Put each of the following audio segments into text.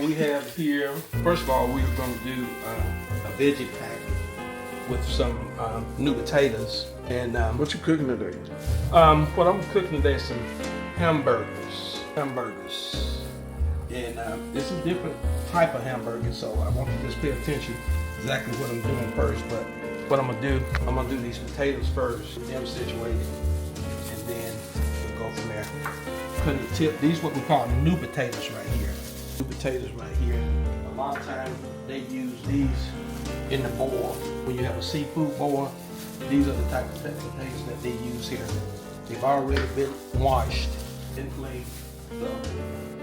we have here, first of all, we're going to do a veggie pack with some new potatoes. And What you cooking today? what I'm cooking today is some hamburgers. And there's some different type of hamburgers, so I want you to just pay attention exactly what I'm doing first. But what I'm gonna do these potatoes first, get them situated, and then we'll go from there. Cutting the tip, these what we call new potatoes right here. New potatoes right here. A lot of times they use these in the boil. When you have a seafood boil, these are the type of potatoes that they use here. They've already been washed and cleaned. So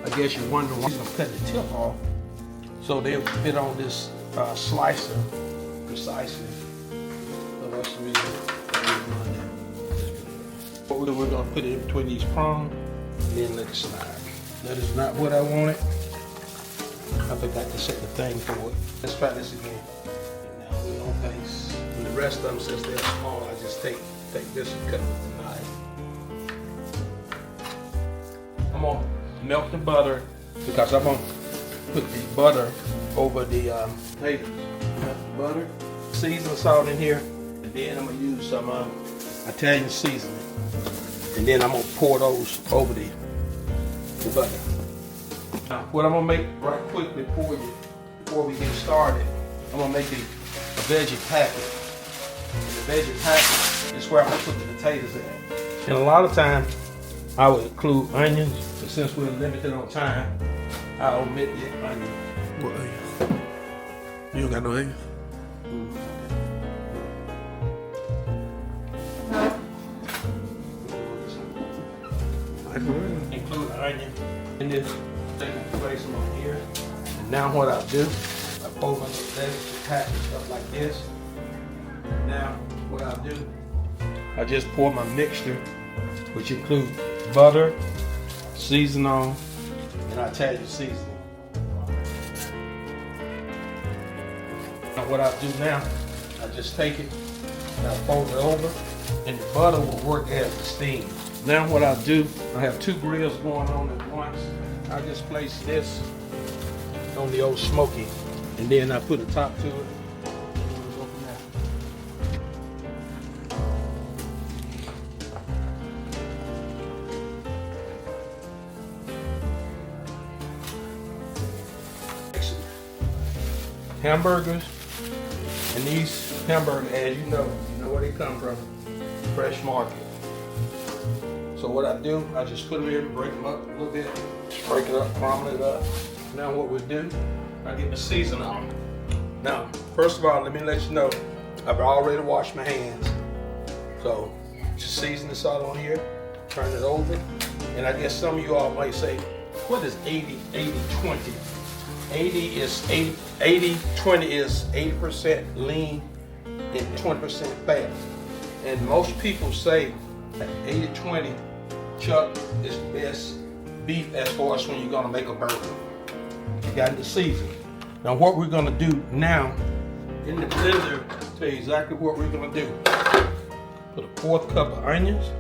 I guess you're wondering why I'm gonna cut the tip off so they'll fit on this slicer precisely. So that's the reason what we're gonna put it in between these prongs and then let it slide. That is not what I wanted. I forgot to set the thing for it. Let's try this again. And now we're on base. And the rest of them, since they're small, I just take this and cut it with the knife. I'm gonna melt the butter because I'm gonna put the butter over the potatoes. Melt the butter, season salt in here, and then I'm gonna use some Italian seasoning, and then I'm gonna pour those over the butter. Now, what I'm gonna make right quickly for you before we get started, I'm gonna make a veggie packet. And the veggie packet is where I'm gonna put the potatoes in. And a lot of times I would include onions, but since we're limited on time, I omit the onion. What onions? You don't got no onions? Include the onion in this, take and place them on here. And now what I'll do, I fold my veggie packet up like this. Now what I'll do, I just pour my mixture, which includes butter, season on, and Italian seasoning. Now what I'll do now, I just take it and I fold it over, and the butter will work as the steam. Now what I'll do, I have two grills going on at once. I just place this on the old smoky, and then I put a top to it. And we'll go from there. Hamburgers, and these hamburgers, as you know where they come from, fresh market. So what I do, I just put them here, break them up a little bit, just break it up, crumble it up. Now what we do, I get the seasoning on. Now, first of all, let me let you know, I've already washed my hands. So just season the salt on here, turn it over, and I guess some of you all might say, what is 80-20? 80 is 20 is 80% lean and 20% fat. And most people say that 80-20 chuck is the best beef as far as when you're gonna make a burger. You got the seasoning. Now what we're gonna do now, in the blender, I'll tell you exactly what we're gonna do. Put a 1/4 cup of onions,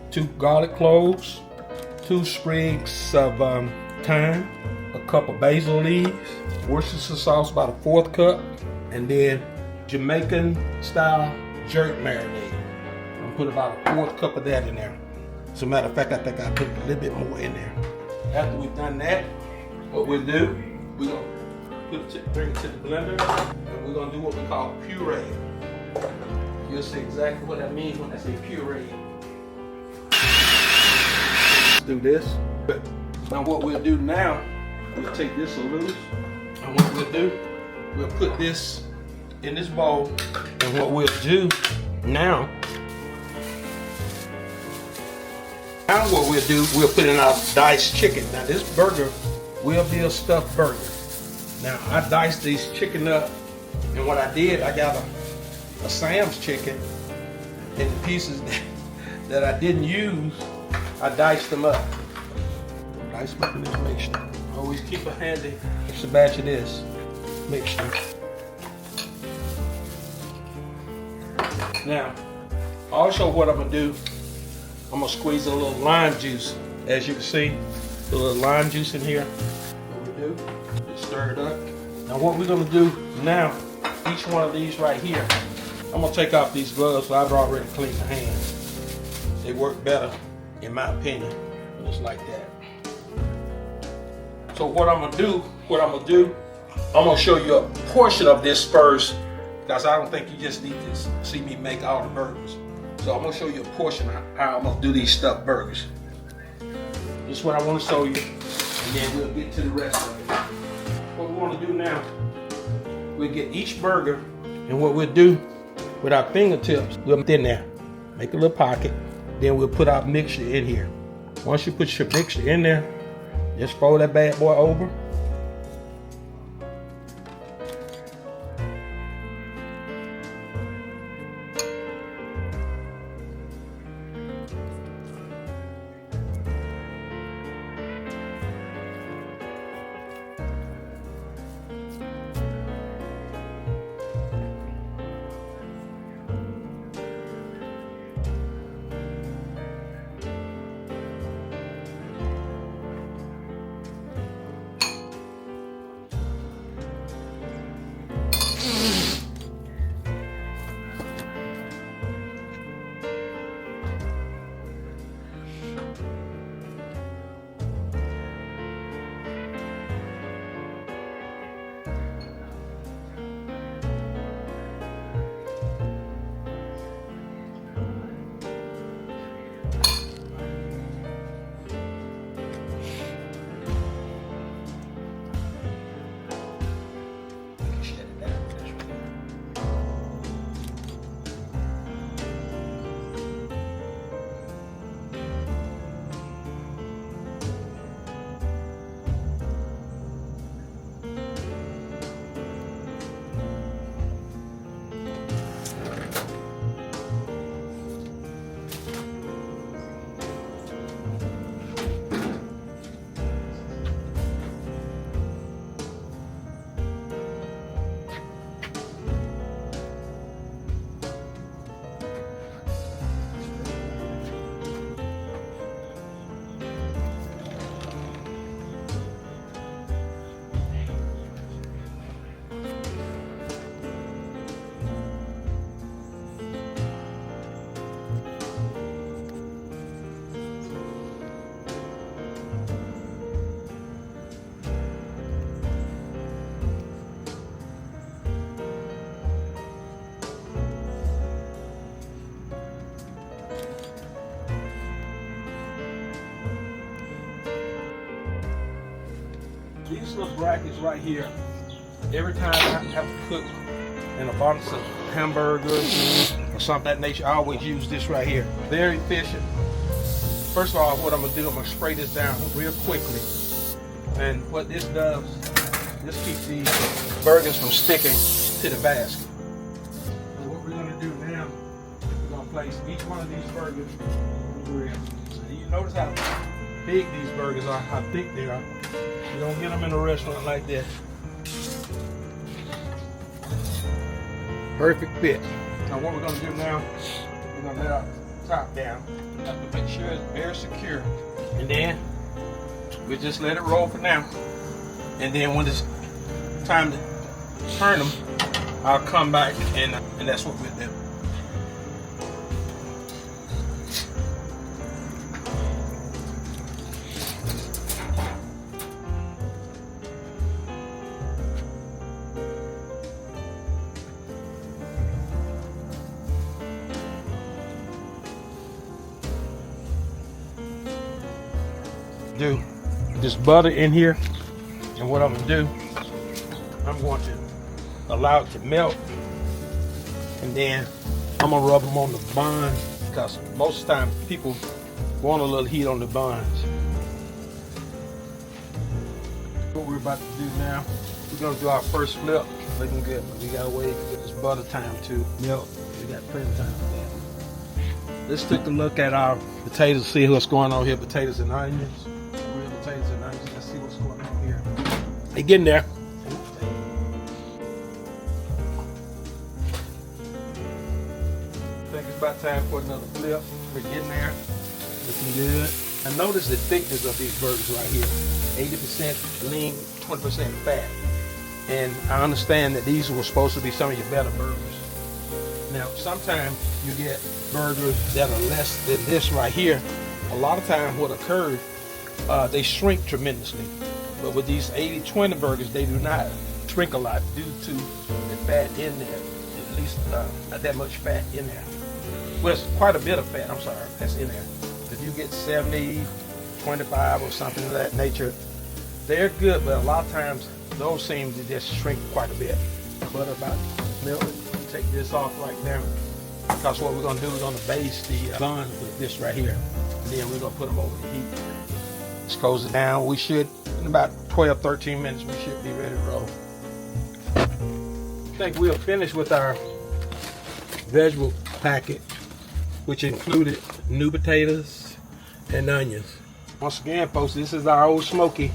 2 garlic cloves, 2 sprigs of thyme, a cup of basil leaves, Worcestershire sauce about a 1/4 cup, and then Jamaican style jerk marinade. I'm gonna put about a 1/4 cup of that in there. As a matter of fact, I think I put a little bit more in there. After we've done that, what we'll do, we're gonna bring it to the blender, and we're gonna do what we call puree. You'll see exactly what I mean when I say puree. Let's do this. Now what we'll do now, we'll take this loose, and what we'll do, we'll put this in this bowl, and what we'll do now what we'll do, we'll put in our diced chicken. Now this burger will be a stuffed burger. Now I diced these chicken up, and what I did, I got a Sam's chicken, and the pieces that I didn't use, I diced them up. Dice up in this mixture. Always keep a handy extra batch of this mixture. Now, also what I'm gonna do, I'm gonna squeeze a little lime juice. As you can see, a little lime juice in here. What we do, just Stir it up. Now what we're gonna do now, each one of these right here, I'm gonna take off these gloves, so I've already cleaned the hands. They work better, in my opinion, when it's like that. So what I'm gonna do, I'm gonna show you a portion of this first, because I don't think you just need to see me make all the burgers. So I'm gonna show you a portion of how I'm gonna do these stuffed burgers. This is what I want to show you, and then we'll get to the rest of it. What we want to do now, we'll get each burger, and what we'll do with our fingertips, we'll put in there, make a little pocket, then we'll put our mixture in here. Once you put your mixture in there, just fold that bad boy over. These little brackets right here, every time I have to cook in a bunch of hamburgers or something of that nature, I always use this right here. Very efficient. First of all, what I'm gonna do, I'm gonna spray this down real quickly. And what this does, this keeps these burgers from sticking to the basket. So what we're gonna do now, we're gonna place each one of these burgers on the grill. So you notice how big these burgers are, how thick they are. You don't get them in a restaurant like that. Perfect fit. Now what we're gonna do now, we're gonna let our top down. We have to make sure it's very secure. And then we just let it roll for now. And then when it's time to turn them, I'll come back and that's what we'll do. Do this butter in here, and what I'm gonna do, I'm going to allow it to melt, and then I'm gonna rub them on the buns, because most of the time people want a little heat on the buns. What we're about to do now, we're gonna do our first flip. Looking good, but we gotta wait to get this butter time to melt. We got plenty of time for that. Let's take a look at our potatoes, see what's going on here. Potatoes and onions. Potatoes and onions. Let's see what's going on here. They getting there. I think it's about time for another flip. We're getting there. Looking good. I notice the thickness of these burgers right here. 80% lean, 20% fat. And I understand that these were supposed to be some of your better burgers. Now, sometimes you get burgers that are less than this right here. A lot of times what occurs, they shrink tremendously. But with these 80-20 burgers, they do not shrink a lot due to the fat in there. At least not that much fat in there. Well, it's quite a bit of fat, I'm sorry, that's in there. If you get 70, 25 or something of that nature, they're good, but a lot of times those seem to just shrink quite a bit. Butter about milk. Take this off right now, because what we're going to do is going to baste the buns with this right here, and then we're going to put them over the heat. Let's close it down. We should, in about 12-13 minutes, we should be ready to roll. I think we'll finish with our vegetable packet, which included new potatoes and onions. Once again, folks, this is our old smoky.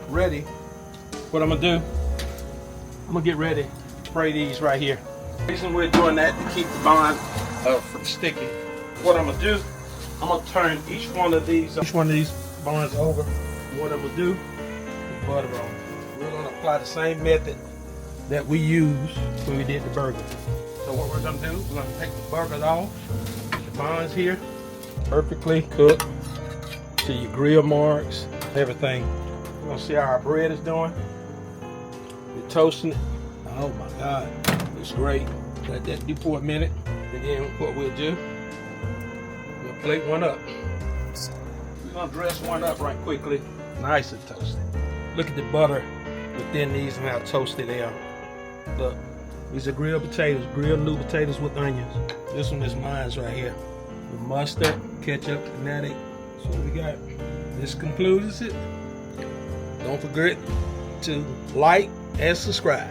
Ready. What I'm gonna do, I'm gonna get ready to spray these right here. The reason we're doing that to keep the bun from sticking. What I'm gonna do, I'm gonna turn each one of these buns over. What I'm gonna do is butter them. We're gonna apply the same method that we used when we did the burger. So what we're gonna do, we're gonna take the burgers off. The buns here, perfectly cooked to your grill marks, everything. We're gonna see how our bread is doing. We're toasting it. Oh my God, it's great. Let that do for a minute, and then what we'll do, we'll plate one up. We're gonna dress one up right quickly, nice and toasted. Look at the butter within these and how toasted they are. Look, these are grilled potatoes, grilled new potatoes with onions. This one is mine right here. With mustard, ketchup, kinetic. That's what we got. This concludes it. Don't forget to like and subscribe.